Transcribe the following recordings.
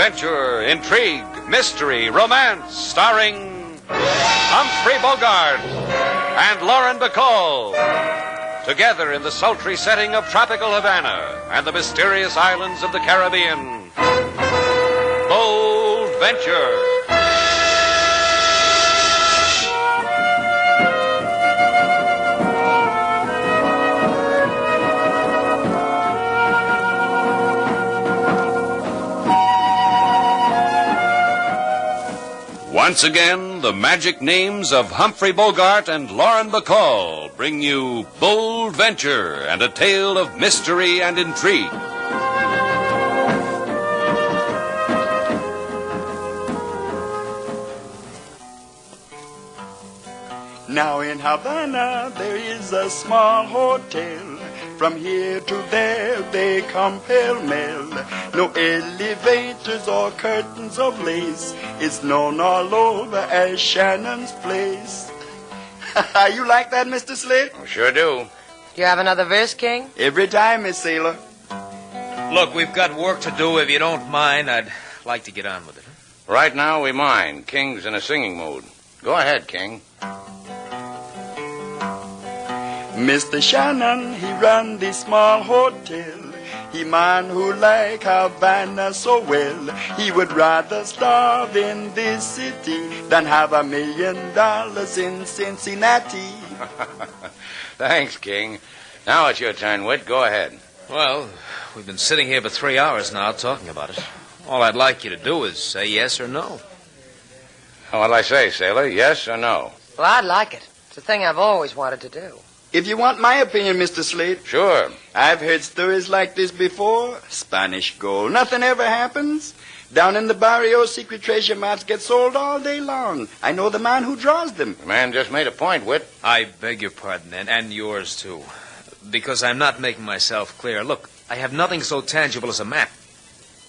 adventure, intrigue, mystery, romance, starring Humphrey Bogart and Lauren Bacall. Together in the sultry setting of tropical Havana and the mysterious islands of the Caribbean. Bold Venture. Once again, the magic names of Humphrey Bogart and Lauren Bacall bring you Bold Venture and a tale of mystery and intrigue. Now in Havana there is a small hotel. From here to there they come pell-mell. No elevators or curtains of lace. It's known all over as Shannon's Place. You like that, Mr. Slade? Sure do. Do you have another verse, King? Every time, Miss Sailor. Look, we've got work to do. If you don't mind, I'd like to get on with it. Right now we mind. King's in a singing mood. Go ahead, King. Mr. Shannon, he run the small hotel. He man who like Havana so well. He would rather starve in this city than have $1 million in Cincinnati. Thanks, King. Now it's your turn, Whit. Go ahead. Well, we've been sitting here for 3 hours now talking about it. All I'd like you to do is say yes or no. What'll I say, Sailor? Yes or no? Well, I'd like it. It's a thing I've always wanted to do. If you want my opinion, Mr. Slade. Sure. I've heard stories like this before. Spanish gold. Nothing ever happens. Down in the barrio, secret treasure maps get sold all day long. I know the man who draws them. The man just made a point, Whit. I beg your pardon, and yours, too. Because I'm not making myself clear. Look, I have nothing so tangible as a map.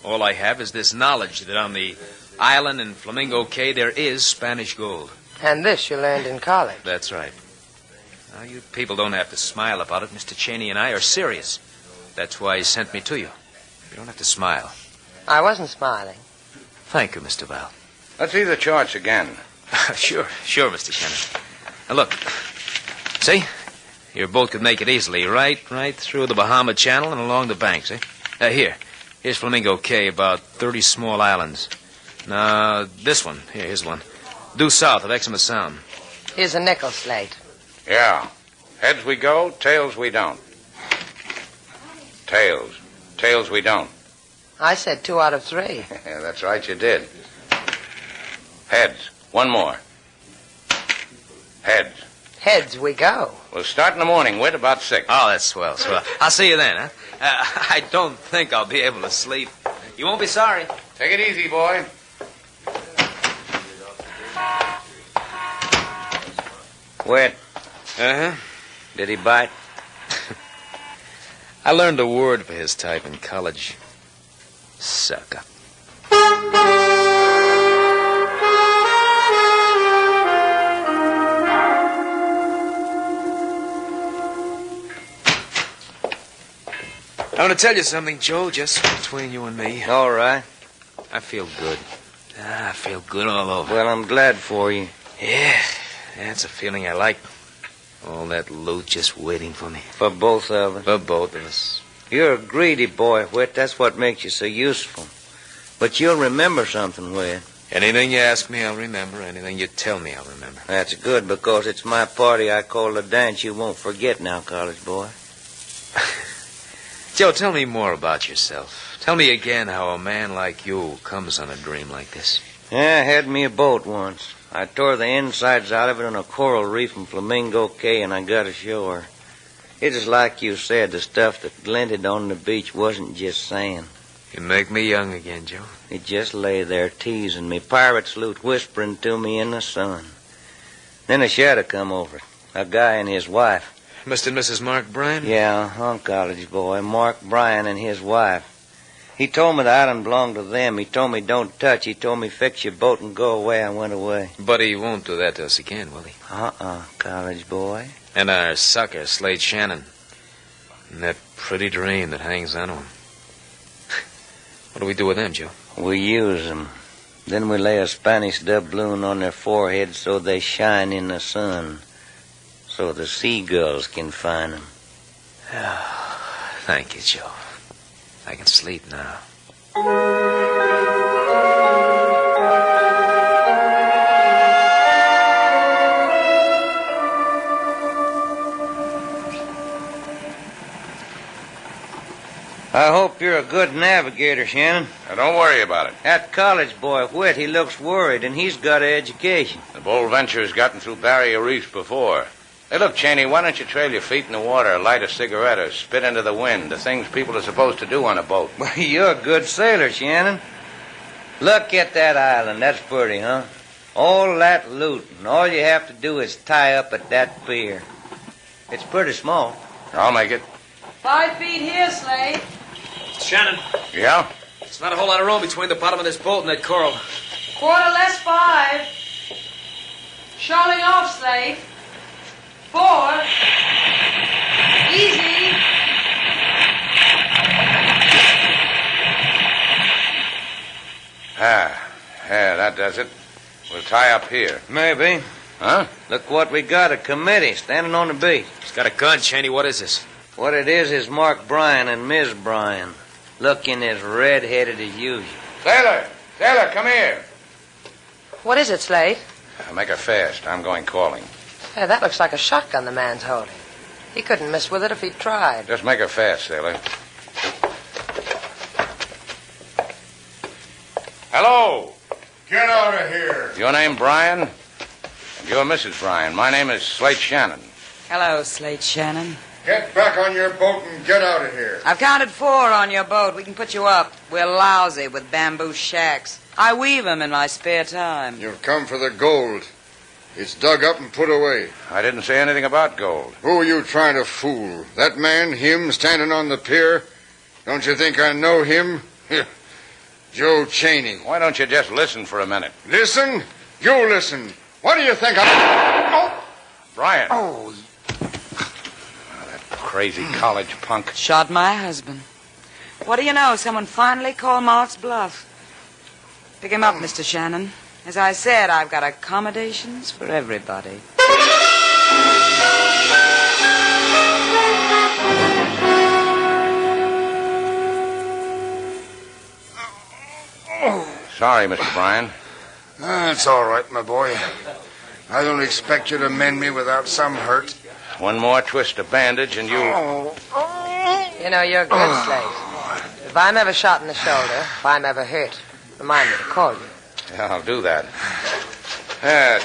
All I have is this knowledge that on the island in Flamingo Cay there is Spanish gold. And this you learned in college. That's right. Now, you people don't have to smile about it. Mr. Cheney and I are serious. That's why he sent me to you. You don't have to smile. I wasn't smiling. Thank you, Mr. Val. Let's see the charts again. Sure, Mr. Shannon. Now, look. See? Your boat could make it easily. Right through the Bahama Channel and along the bank, see? Here's Flamingo Cay, about 30 small islands. Now, this one. Here's one. Due south of Exmouth Sound. Here's a nickel slate. Yeah. Heads we go, tails we don't. Tails we don't. I said 2 out of 3. Yeah, that's right, you did. Heads. One more. Heads. Heads we go. We'll start in the morning, Whit, about 6. Oh, that's swell. I'll see you then, huh? I don't think I'll be able to sleep. You won't be sorry. Take it easy, boy. Whit. Uh-huh. Did he bite? I learned a word for his type in college. Sucker. I want to tell you something, Joe, just between you and me. All right. I feel good. I feel good all over. Well, I'm glad for you. Yeah, that's a feeling I like. All that loot just waiting for me. For both of us. For both of us. You're a greedy boy, Whit. That's what makes you so useful. But you'll remember something, Whit. Anything you ask me, I'll remember. Anything you tell me, I'll remember. That's good, because it's my party I call the dance you won't forget now, college boy. Joe, tell me more about yourself. Tell me again how a man like you comes on a dream like this. Yeah, I had me a boat once. I tore the insides out of it on a coral reef in Flamingo Cay, and I got ashore. It is like you said, the stuff that glinted on the beach wasn't just sand. You make me young again, Joe. It just lay there teasing me, pirate's loot whispering to me in the sun. Then a shadow come over it, a guy and his wife. Mr. and Mrs. Mark Bryan? Yeah, college boy, Mark Bryan and his wife. He told me the island belonged to them. He told me don't touch. He told me fix your boat and go away. I went away. But he won't do that to us again, will he? College boy. And our sucker, Slade Shannon. And that pretty dream that hangs on to him. What do we do with them, Joe? We use 'em. Then we lay a Spanish doubloon on their foreheads so they shine in the sun, so the seagulls can find 'em. Thank you, Joe. I can sleep now. I hope you're a good navigator, Shannon. Now, don't worry about it. That college boy, Whit, he looks worried, and he's got an education. The Bold Venture's gotten through barrier reefs before. Hey, look, Cheney, why don't you trail your feet in the water, light a cigarette, or spit into the wind, the things people are supposed to do on a boat? Well, you're a good sailor, Shannon. Look at that island. That's pretty, huh? All that loot, and all you have to do is tie up at that pier. It's pretty small. I'll make it. 5 feet here, Slade. Shannon, Yeah? there's not a whole lot of room between the bottom of this boat and that coral. Quarter less 5. Shoaling off, Slade. 4. Easy. Yeah, that does it. We'll tie up here. Maybe. Huh? Look what we got, a committee standing on the beach. He's got a gun, Cheney. What is this? What it is Mark Bryan and Miss Bryan, looking as red-headed as usual. Sailor! Sailor, come here. What is it, Slade? Make her fast. I'm going calling. Hey, that looks like a shotgun the man's holding. He couldn't miss with it if he tried. Just make her fast, sailor. Hello. Get out of here. Your name Bryan? And you're Mrs. Bryan. My name is Slate Shannon. Hello, Slate Shannon. Get back on your boat and get out of here. I've counted 4 on your boat. We can put you up. We're lousy with bamboo shacks. I weave 'em in my spare time. You've come for the gold. It's dug up and put away. I didn't say anything about gold. Who are you trying to fool? That man, him, standing on the pier? Don't you think I know him? Joe Cheney. Why don't you just listen for a minute? Listen? You listen. What do you think I... Bryan. Oh, That crazy college punk. Shot my husband. What do you know? Someone finally called Mark's bluff. Pick him up, Mr. Shannon. As I said, I've got accommodations for everybody. Sorry, Mr. Bryan. That's all right, my boy. I don't expect you to mend me without some hurt. One more twist of bandage and you... You know, you're good, Slade. If I'm ever shot in the shoulder, if I'm ever hurt, remind me to call you. Yeah, I'll do that.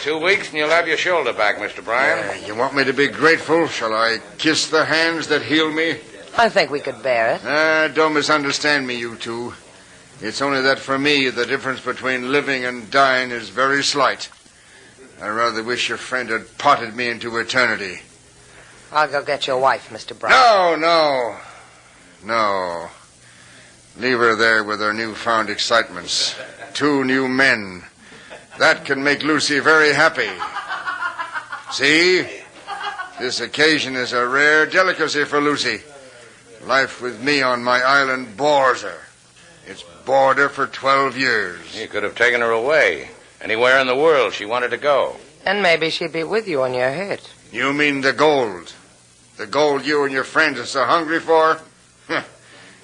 2 weeks and you'll have your shoulder back, Mr. Bryan. You want me to be grateful? Shall I kiss the hands that healed me? I think we could bear it. Don't misunderstand me, you two. It's only that for me, the difference between living and dying is very slight. I rather wish your friend had potted me into eternity. I'll go get your wife, Mr. Bryan. No. Leave her there with her newfound excitements. 2 new men. That can make Lucy very happy. See? This occasion is a rare delicacy for Lucy. Life with me on my island bores her. It's bored her for 12 years. You could have taken her away. Anywhere in the world she wanted to go. And maybe she'd be with you when you're hurt. You mean the gold? The gold you and your friends are so hungry for?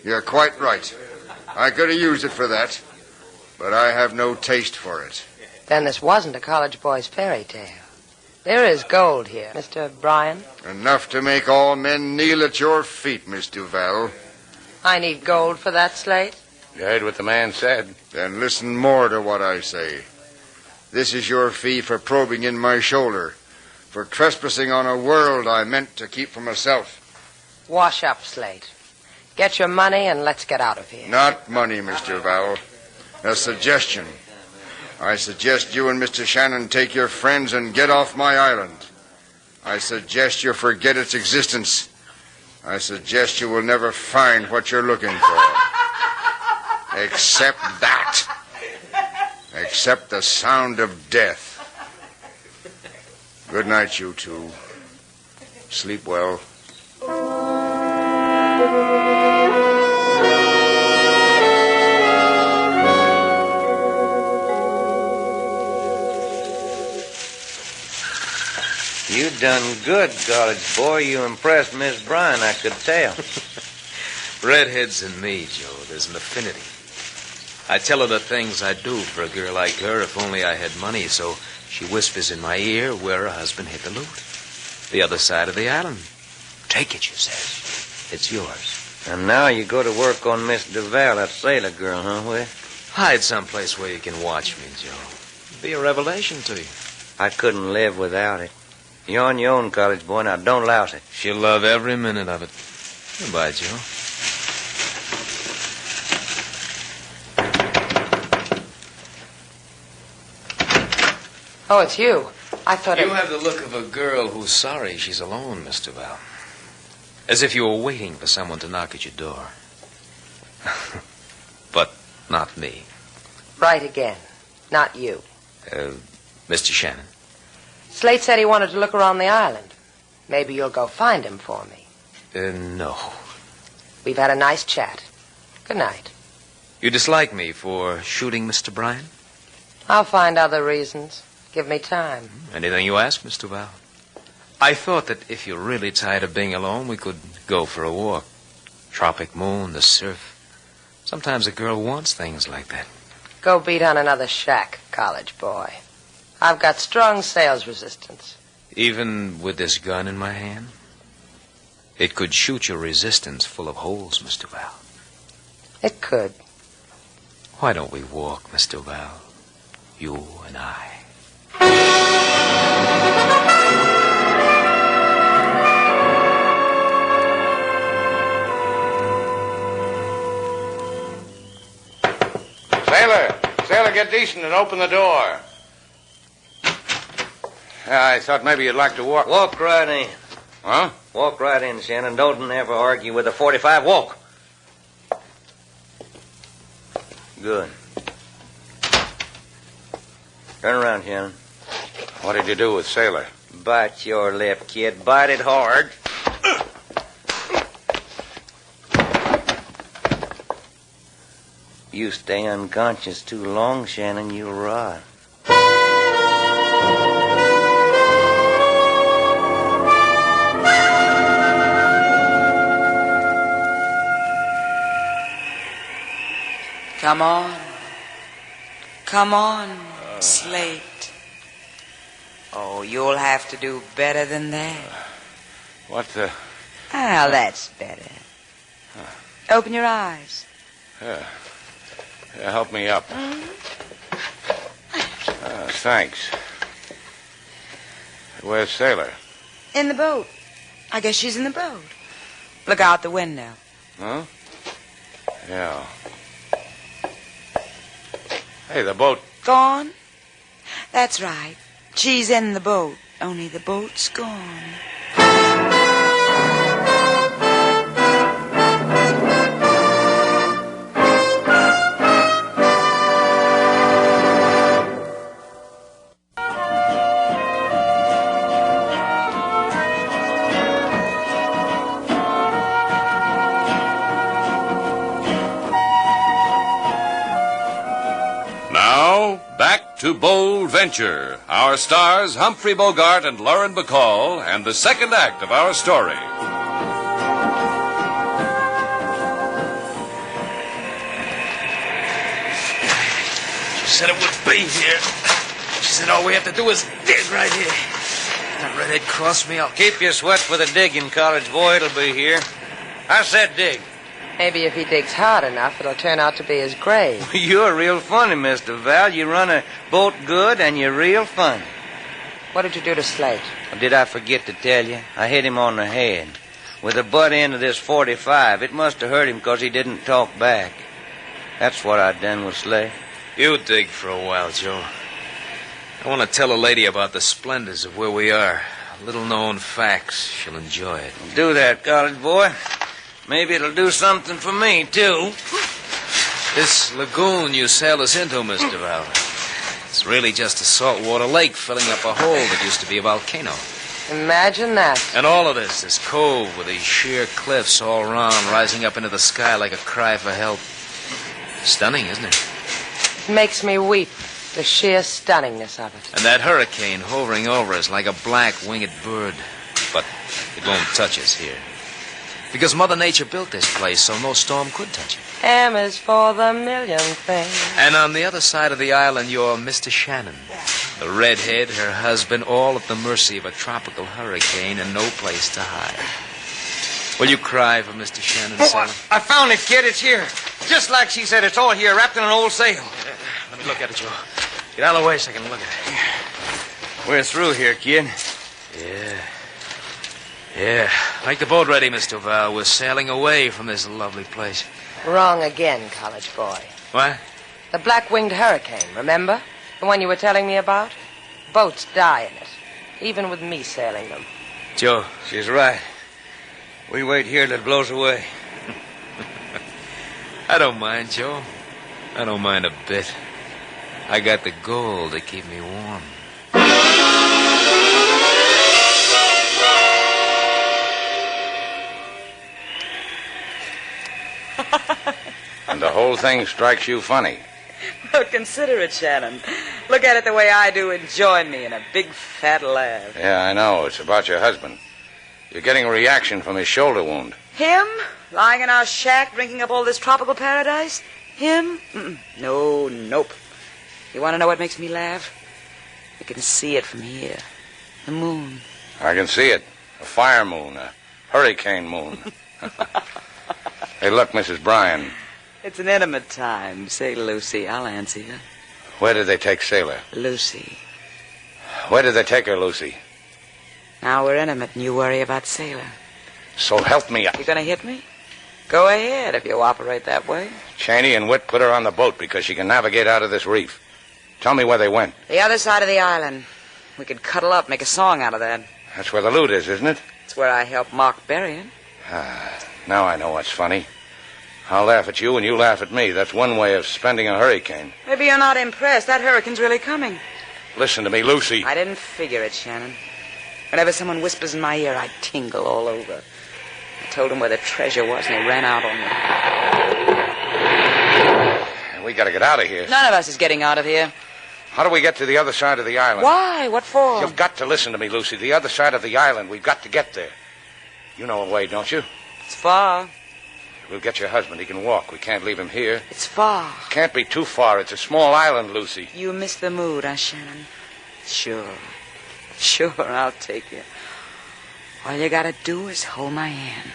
You're quite right. I could have used it for that. But I have no taste for it. Then this wasn't a college boy's fairy tale. There is gold here, Mr. Bryan. Enough to make all men kneel at your feet, Miss Duval. I need gold for that, Slate. You heard what the man said. Then listen more to what I say. This is your fee for probing in my shoulder, for trespassing on a world I meant to keep for myself. Wash up, Slate. Get your money and let's get out of here. Not money, Miss Duval. A suggestion. I suggest you and Mr. Shannon take your friends and get off my island. I suggest you forget its existence. I suggest you will never find what you're looking for. Except that. Except the sound of death. Good night, you two. Sleep well. You done good, college boy. You impressed Miss Bryan, I could tell. Redheads and me, Joe, there's an affinity. I tell her the things I'd do for a girl like her if only I had money, so she whispers in my ear where her husband hid the loot. The other side of the island. Take it, she says. It's yours. And now you go to work on Miss Duval, that sailor girl, huh, Whit? Hide someplace where you can watch me, Joe. Be a revelation to you. I couldn't live without it. You're on your own, college boy. Now, don't louse it. She'll love every minute of it. Goodbye, Joe. Oh, it's you. I thought You have the look of a girl who's sorry she's alone, Mr. Val. As if you were waiting for someone to knock at your door. But not me. Right again. Not you. Mr. Shannon. Slate said he wanted to look around the island. Maybe you'll go find him for me. No. We've had a nice chat. Good night. You dislike me for shooting Mr. Bryan? I'll find other reasons. Give me time. Anything you ask, Mr. Val. I thought that if you're really tired of being alone, we could go for a walk. Tropic moon, the surf. Sometimes a girl wants things like that. Go beat on another shack, college boy. I've got strong sales resistance. Even with this gun in my hand? It could shoot your resistance full of holes, Mr. Val. It could. Why don't we walk, Mr. Val? You and I. Sailor, get decent and open the door. I thought maybe you'd like to walk. Walk right in. Huh? Walk right in, Shannon. Don't ever argue with a 45. Walk. Good. Turn around, Shannon. What did you do with Sailor? Bite your lip, kid. Bite it hard. You stay unconscious too long, Shannon, you'll rot. Come on. Come on, Slate. Oh, you'll have to do better than that. What the... Ah, that's better. Open your eyes. Help me up. Thanks. Where's Sailor? In the boat. I guess she's in the boat. Look out the window. Huh? Yeah. Hey, the boat... Gone? That's right. She's in the boat, only the boat's gone. To Bold Venture, our stars Humphrey Bogart and Lauren Bacall, and the second act of our story. She said it would be here. She said all we have to do is dig right here. That redhead crossed me. I'll Keep your sweat for the digging, college boy. It'll be here. I said dig. Maybe if he digs hard enough, it'll turn out to be his grave. You're real funny, Mr. Val. You run a boat good, and you're real funny. What did you do to Slate? Did I forget to tell you? I hit him on the head with the butt end of this 45. It must have hurt him because he didn't talk back. That's what I done with Slate. You dig for a while, Joe. I want to tell a lady about the splendors of where we are. Little-known facts. She'll enjoy it. Do that, college boy. Maybe it'll do something for me, too. This lagoon you sailed us into, Mr. Val, it's really just a saltwater lake filling up a hole that used to be a volcano. Imagine that. And all of this cove with these sheer cliffs all around, rising up into the sky like a cry for help. Stunning, isn't it? It makes me weep. The sheer stunningness of it. And that hurricane hovering over us like a black winged bird. But it won't touch us here. Because Mother Nature built this place so no storm could touch it. M is for the millionth thing. And on the other side of the island, you're Mr. Shannon. The redhead, her husband, all at the mercy of a tropical hurricane and no place to hide. Will you cry for Mr. Shannon, Sailor? I found it, kid. It's here. Just like she said, it's all here, wrapped in an old sail. Let me look at it, Joe. Get out of the way so I can look at it. We're through here, kid. Yeah. Make the boat ready, Mr. Val. We're sailing away from this lovely place. Wrong again, college boy. What? The black-winged hurricane, remember? The one you were telling me about? Boats die in it, even with me sailing them. Joe. She's right. We wait here till it blows away. I don't mind, Joe. I don't mind a bit. I got the gold to keep me warm. And the whole thing strikes you funny. Well, consider it, Shannon. Look at it the way I do and join me in a big fat laugh. Yeah, I know. It's about your husband. You're getting a reaction from his shoulder wound. Him? Lying in our shack drinking up all this tropical paradise? Him? No, nope. You want to know what makes me laugh? You can see it from here. The moon. I can see it. A fire moon, a hurricane moon. Hey, look, Mrs. Bryan. It's an intimate time. Say, Lucy, I'll answer you. Where did they take Sailor? Lucy. Where did they take her, Lucy? Now we're intimate and you worry about Sailor. So help me. You gonna hit me? Go ahead if you operate that way. Cheney and Witt put her on the boat because she can navigate out of this reef. Tell me where they went. The other side of the island. We could cuddle up, make a song out of that. That's where the loot is, isn't it? It's where I helped Mark burying. Now I know what's funny. I'll laugh at you and you laugh at me. That's one way of spending a hurricane. Maybe you're not impressed. That hurricane's really coming. Listen to me, Lucy. I didn't figure it, Shannon. Whenever someone whispers in my ear, I tingle all over. I told him where the treasure was, and he ran out on me. We gotta get out of here. None of us is getting out of here. How do we get to the other side of the island? Why? What for? You've got to listen to me, Lucy. The other side of the island. We've got to get there. You know a way, don't you? It's far. We'll get your husband. He can walk. We can't leave him here. It's far. Can't be too far. It's a small island, Lucy. You miss the mood, huh, Shannon? Sure. Sure, I'll take you. All you gotta do is hold my hand.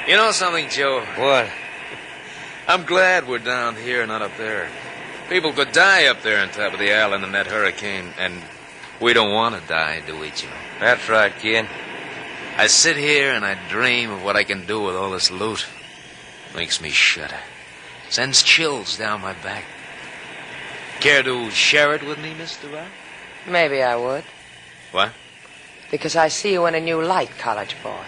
You know something, Joe? What? I'm glad we're down here, not up there. People could die up there on top of the island in that hurricane, and we don't want to die, do we, Joe? That's right, kid. I sit here and I dream of what I can do with all this loot. Makes me shudder. Sends chills down my back. Care to share it with me, Mr. Ryan? Maybe I would. What? Because I see you in a new light, college boy.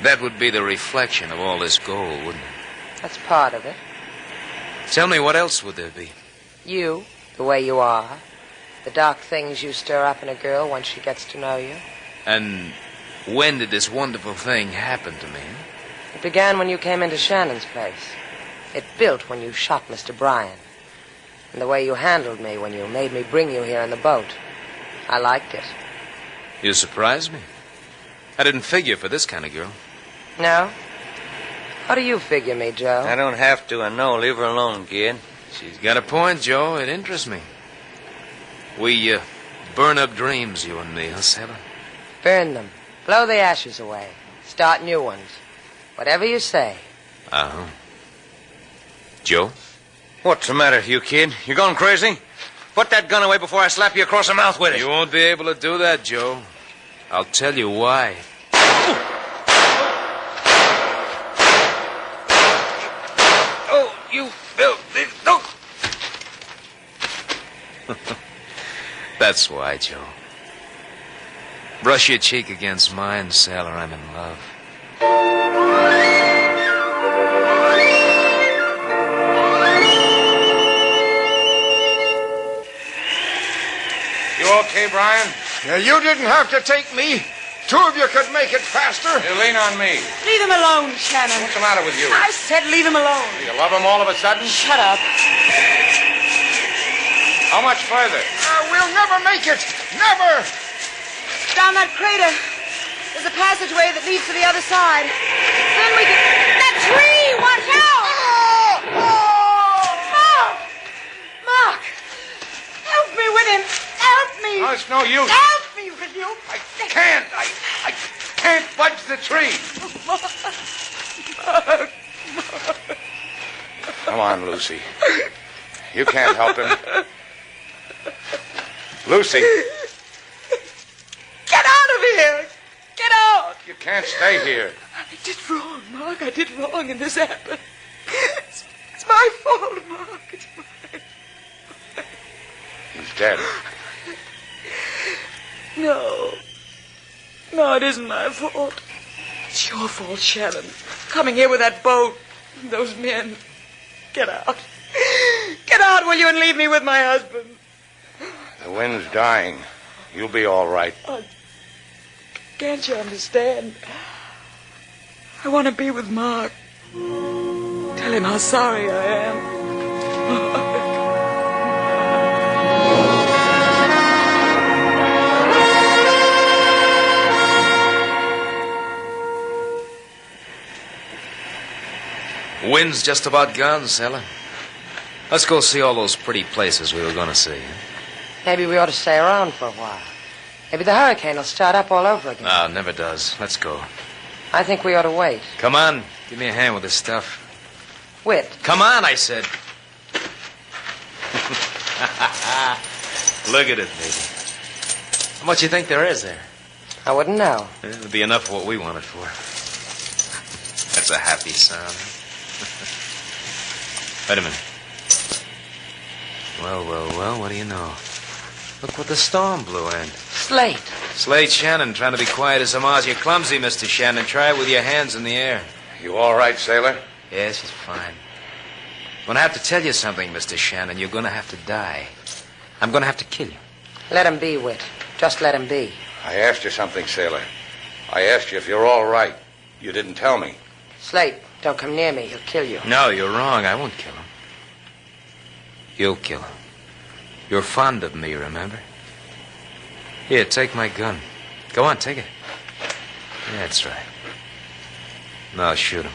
That would be the reflection of all this gold, wouldn't it? That's part of it. Tell me, what else would there be? You, the way you are. The dark things you stir up in a girl once she gets to know you. And when did this wonderful thing happen to me? It began when you came into Shannon's place. It built when you shot Mr. Bryan. And the way you handled me when you made me bring you here in the boat. I liked it. You surprised me. I didn't figure for this kind of girl. No? How do you figure me, Joe? I don't have to, I know. Leave her alone, kid. She's got a point, Joe. It interests me. We burn up dreams, you and me, huh, Sailor? Burn them. Blow the ashes away. Start new ones. Whatever you say. Uh-huh. Joe? What's the matter with you, kid? You gone crazy? Put that gun away before I slap you across the mouth with it. You won't be able to do that, Joe. I'll tell you why. Oh, you... No! That's why, Joe. Brush your cheek against mine, sailor. I'm in love. You okay, Brian? Yeah, you didn't have to take me. Two of you could make it faster. You lean on me. Leave him alone, Shannon. What's the matter with you? I said leave him alone. You love him all of a sudden? Shut up. How much further? We'll never make it. Never. Down that crater. There's a passageway that leads to the other side. Then we can... That tree! Watch out! Mark! Mark! Help me with him! Help me! No, it's no use. Help me, will you? I can't. I can't budge the tree. Come on, Lucy. You can't help him. Lucy, Get out of here! Get out! you can't stay here. I did wrong, Mark. I did wrong, and this happened. It's my fault, Mark. It's mine. He's dead. No. No, it isn't my fault. It's your fault, Shannon. Coming here with that boat. Those men. Get out. Get out, will you, and leave me with my husband. The wind's dying. You'll be all right. Can't you understand? I want to be with Mark. Tell him how sorry I am. Wind's just about gone, sailor. Let's go see all those pretty places we were going to see. Maybe we ought to stay around for a while. Maybe the hurricane will start up all over again. No, it never does. Let's go. I think we ought to wait. Come on. Give me a hand with this stuff. Whit. Come on, I said. Look at it, baby. How much you think there is there? I wouldn't know. It'll be enough for what we want it for. That's a happy sound. Wait a minute. Well, what do you know? Look what the storm blew in. Slate. Slade Shannon trying to be quiet as a mouse. You're clumsy, Mr. Shannon. Try it with your hands in the air. You all right, sailor? Yes, she's fine. I'm going to have to tell you something, Mr. Shannon. You're going to have to die. I'm going to have to kill you. Let him be, Whit. Just let him be. I asked you something, sailor. I asked you if you're all right. You didn't tell me. Slate, don't come near me. He'll kill you. No, you're wrong. I won't kill him. You'll kill him. You're fond of me, remember? Here, take my gun. Go on, take it. That's right. Now shoot him.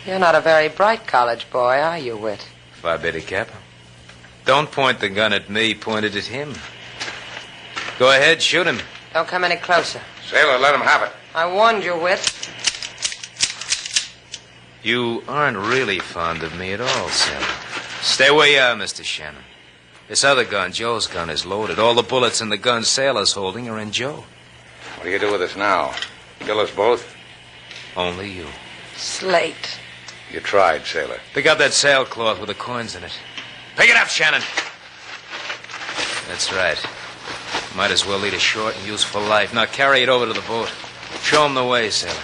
You're not a very bright college boy, are you, Whit? Phi Beta Kappa. Don't point the gun at me. Point it at him. Go ahead, shoot him. Don't come any closer. Sailor, let him have it. I warned you, Whit. You aren't really fond of me at all, Sam. Stay where you are, Mr. Shannon. This other gun, Joe's gun, is loaded. All the bullets in the gun Sailor's holding are in Joe. What do you do with us now? Kill us both? Only you. Slate. You tried, sailor. Pick up that sailcloth with the coins in it. Pick it up, Shannon. That's right. Might as well lead a short and useful life. Now carry it over to the boat. Show 'em the way, sailor.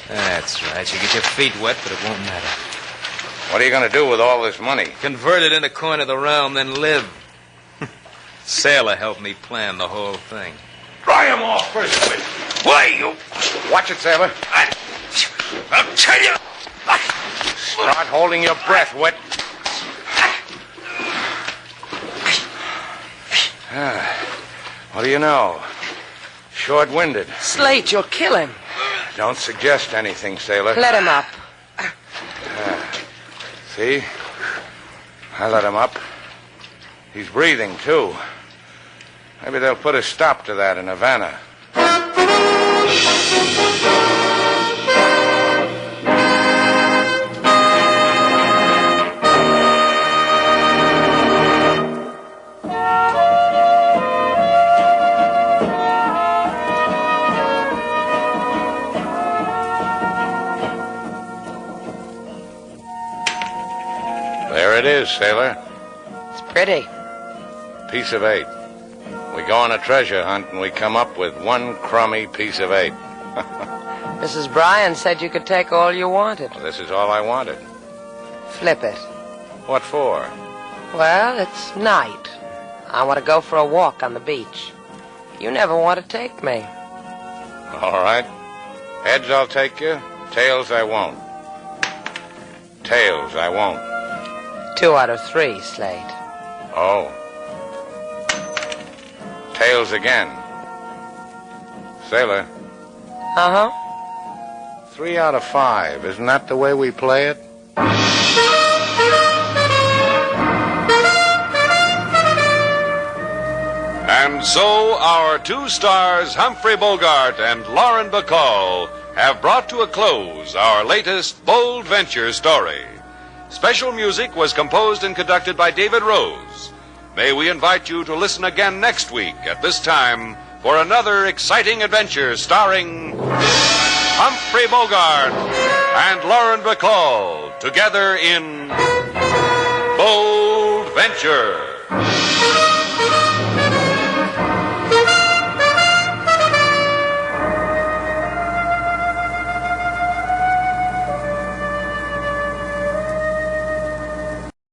That's right. You get your feet wet, but it won't matter. What are you going to do with all this money? Convert it into coin of the realm, then live. Sailor helped me plan the whole thing. Dry him off first, Whit. Why, you... Watch it, sailor. I'll tell you. Start holding your breath, Whit. What do you know? Short-winded. Slate, you'll kill him. Don't suggest anything, sailor. Let him up. See? I let him up. He's breathing, too. Maybe they'll put a stop to that in Havana. There it is, sailor. It's pretty. Piece of 8. We go on a treasure hunt and we come up with one crummy piece of 8. Mrs. Bryan said you could take all you wanted. Well, this is all I wanted. Flip it. What for? Well, it's night. I want to go for a walk on the beach. You never want to take me. All right. Heads, I'll take you. Tails, I won't. Tails, I won't. 2 out of 3, Slate. Oh. Tails again. Sailor, Uh-huh. 3 out of 5. Isn't that the way we play it? And so our 2 stars, Humphrey Bogart and Lauren Bacall, have brought to a close our latest bold venture story. Special music was composed and conducted by David Rose. May we invite you to listen again next week at this time for another exciting adventure starring Humphrey Bogart and Lauren Bacall together in Bold Venture.